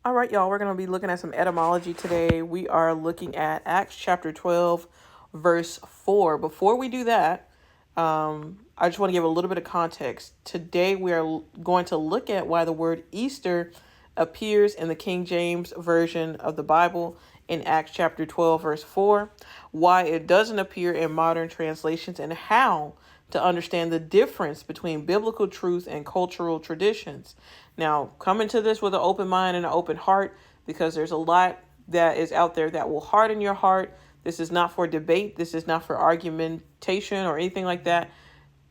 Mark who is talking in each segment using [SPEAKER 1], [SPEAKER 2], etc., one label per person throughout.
[SPEAKER 1] All right, y'all, we're going to be looking at some etymology today. We are looking at Acts chapter 12, verse 4. Before we do that, I just want to give a little bit of context. Today, we are going to look at why the word Easter appears in the King James Version of the Bible in Acts chapter 12, verse 4, why it doesn't appear in modern translations, and how to understand the difference between biblical truth and cultural traditions. Now, come into this with an open mind and an open heart, because there's a lot that is out there that will harden your heart. This is not for debate. This is not for argumentation or anything like that.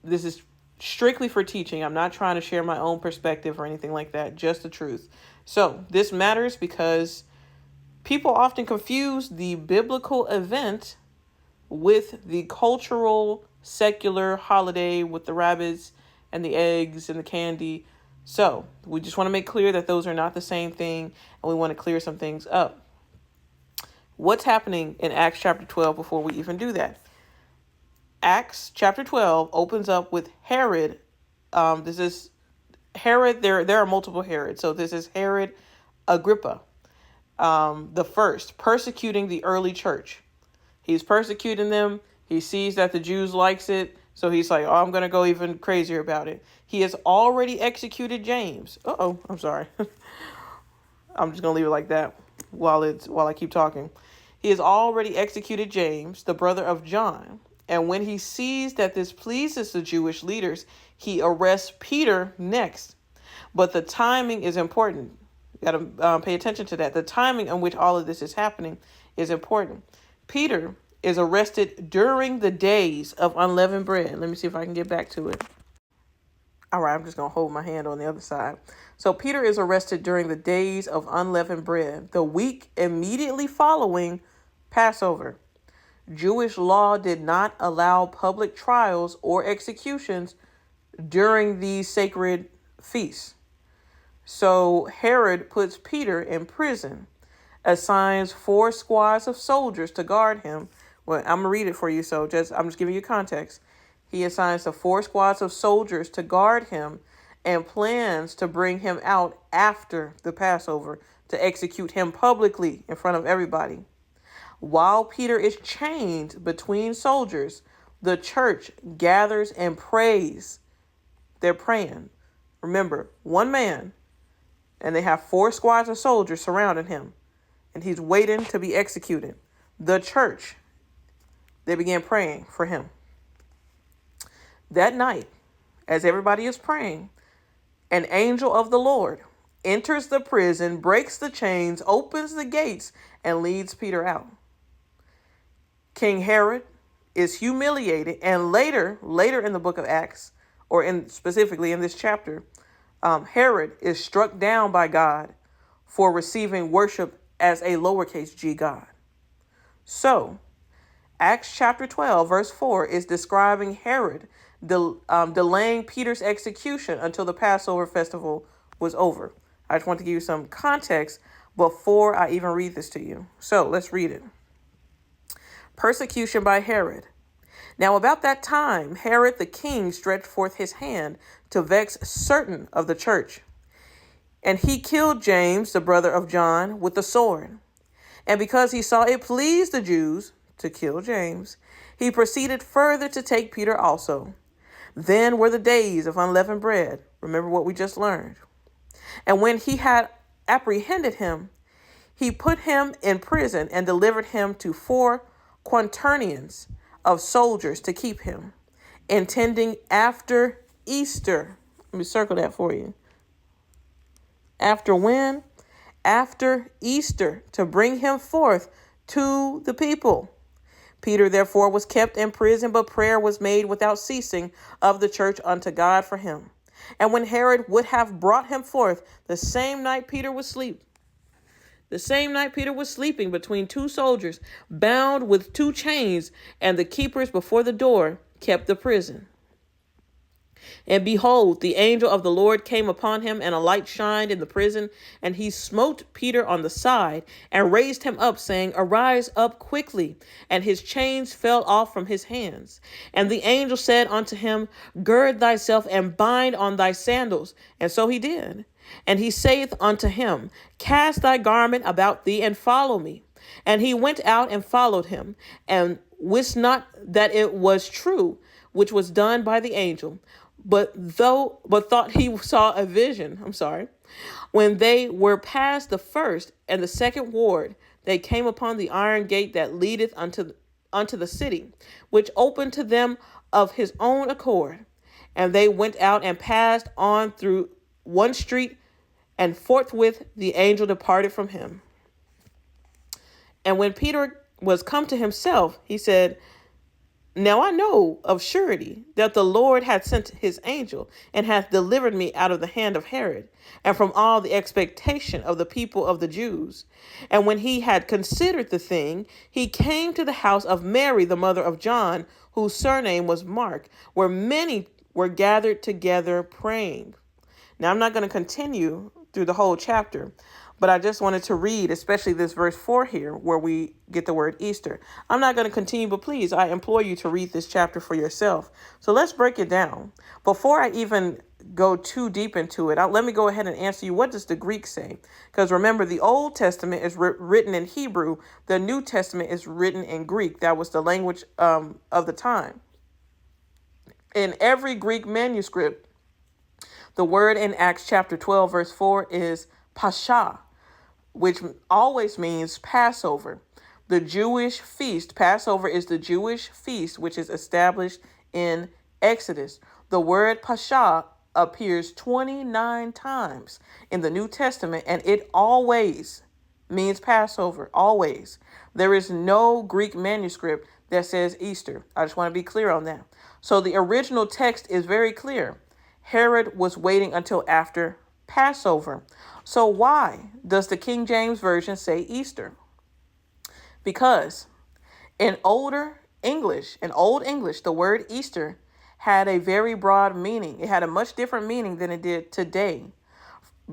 [SPEAKER 1] This is strictly for teaching. I'm not trying to share my own perspective or anything like that, just the truth. So this matters because people often confuse the biblical event with the cultural, secular holiday with the rabbits and the eggs and the candy. So we just want to make clear that those are not the same thing, and we want to clear some things up. What's happening in Acts chapter 12 before we even do that? Acts chapter 12 opens up with Herod. This is Herod. There are multiple Herods. So this is Herod Agrippa, the first, persecuting the early church. He's persecuting them. He sees that the Jews likes it. So he's like, oh, I'm going to go even crazier about it. He has already executed James. I'm sorry. I'm just going to leave it like that while I keep talking. He has already executed James, the brother of John. And when he sees that this pleases the Jewish leaders, he arrests Peter next. But the timing is important. You got to pay attention to that. The timing in which all of this is happening is important. Peter is arrested during the days of unleavened bread. Let me see if I can get back to it. All right, I'm just going to hold my hand on the other side. So Peter is arrested during the days of unleavened bread, the week immediately following Passover. Jewish law did not allow public trials or executions during these sacred feasts. So Herod puts Peter in prison, assigns 4 squads of soldiers to guard him. Well, I'm going to read it for you, so I'm just giving you context. He assigns the 4 squads of soldiers to guard him and plans to bring him out after the Passover to execute him publicly in front of everybody. While Peter is chained between soldiers, the church gathers and prays. They're praying. Remember, one man, and they have 4 squads of soldiers surrounding him, and he's waiting to be executed. The church, they began praying for him. That night, as everybody is praying, an angel of the Lord enters the prison, breaks the chains, opens the gates, and leads Peter out. King Herod is humiliated, and later in the book of Acts, or specifically in this chapter, Herod is struck down by God for receiving worship as a lowercase g God. So, Acts chapter 12, verse 4 is describing Herod delaying Peter's execution until the Passover festival was over. I just want to give you some context before I even read this to you. So, let's read it. Persecution by Herod. Now about that time, Herod the king stretched forth his hand to vex certain of the church. And he killed James, the brother of John, with the sword. And because he saw it pleased the Jews to kill James, he proceeded further to take Peter also. Then were the days of unleavened bread. Remember what we just learned. And when he had apprehended him, he put him in prison and delivered him to 4 quaternions of soldiers to keep him, intending after Easter. Let me circle that for you. After when? After Easter, to bring him forth to the people. Peter therefore was kept in prison, but prayer was made without ceasing of the church unto God for him. And when Herod would have brought him forth, the same night Peter was sleeping between 2 soldiers, bound with 2 chains, and the keepers before the door kept the prison. And behold, the angel of the Lord came upon him, and a light shined in the prison, and he smote Peter on the side, and raised him up, saying, Arise up quickly. And his chains fell off from his hands. And the angel said unto him, Gird thyself, and bind on thy sandals. And so he did. And he saith unto him, Cast thy garment about thee and follow me. And he went out and followed him, and wist not that it was true, which was done by the angel, but thought he saw a vision. When they were past the first and the second ward, they came upon the iron gate that leadeth unto the city, which opened to them of his own accord. And they went out and passed on through one street, and forthwith the angel departed from him. And when Peter was come to himself, he said, Now I know of surety that the Lord hath sent his angel, and hath delivered me out of the hand of Herod, and from all the expectation of the people of the Jews. And when he had considered the thing, he came to the house of Mary, the mother of John, whose surname was Mark, where many were gathered together praying. Now, I'm not going to continue through the whole chapter, but I just wanted to read, especially this verse 4 here, where we get the word Easter. I'm not going to continue, but please, I implore you to read this chapter for yourself. So let's break it down. Before I even go too deep into it, let me go ahead and answer you, what does the Greek say? Because remember, the Old Testament is written in Hebrew. The New Testament is written in Greek. That was the language of the time. In every Greek manuscript, the word in Acts chapter 12, verse 4 is Pascha, which always means Passover. The Jewish feast, Passover is the Jewish feast, which is established in Exodus. The word Pascha appears 29 times in the New Testament, and it always means Passover, always. There is no Greek manuscript that says Easter. I just want to be clear on that. So the original text is very clear. Herod was waiting until after Passover. So why does the King James Version say Easter? Because in Old English, the word Easter had a very broad meaning. It had a much different meaning than it did today.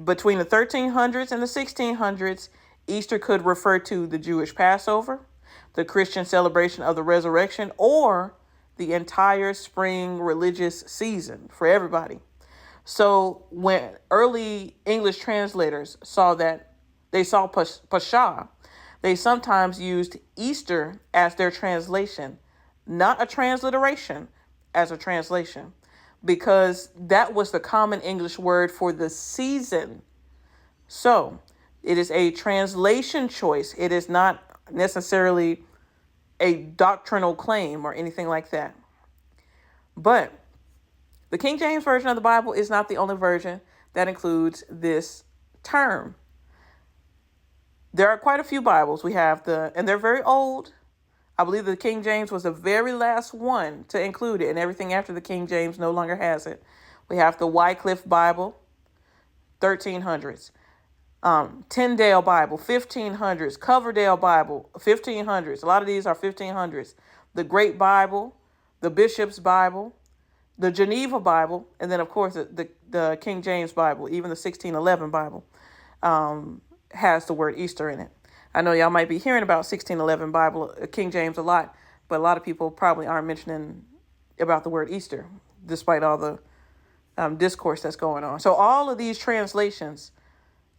[SPEAKER 1] Between the 1300s and the 1600s, Easter could refer to the Jewish Passover, the Christian celebration of the resurrection, or the entire spring religious season for everybody. So when early English translators saw Pascha, they sometimes used Easter as their translation, not a transliteration, as a translation, because that was the common English word for the season. So it is a translation choice. It is not necessarily a doctrinal claim or anything like that. But the King James Version of the Bible is not the only version that includes this term. There are quite a few Bibles. We have and they're very old. I believe the King James was the very last one to include it, and everything after the King James no longer has it. We have the Wycliffe Bible, 1300s. Tyndale Bible, 1500s. Coverdale Bible, 1500s. A lot of these are 1500s. The Great Bible, the Bishop's Bible, the Geneva Bible, and then, of course, the King James Bible, even the 1611 Bible, has the word Easter in it. I know y'all might be hearing about 1611 Bible, King James a lot, but a lot of people probably aren't mentioning about the word Easter, despite all the discourse that's going on. So all of these translations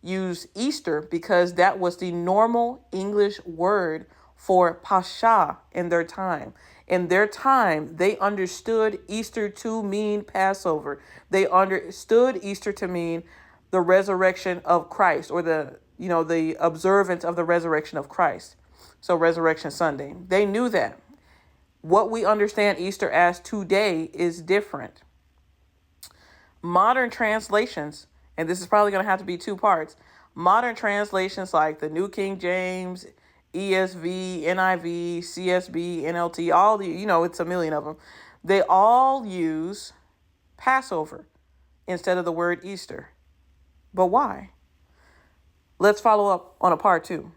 [SPEAKER 1] use Easter because that was the normal English word for Pascha in their time. In their time, they understood Easter to mean Passover. They understood Easter to mean the resurrection of Christ, or the observance of the resurrection of Christ. So Resurrection Sunday. They knew that. What we understand Easter as today is different. Modern translations, and this is probably going to have to be two parts. Modern translations like the New King James, ESV, NIV, CSB, NLT, all it's a million of them. They all use Passover instead of the word Easter. But why? Let's follow up on a part two.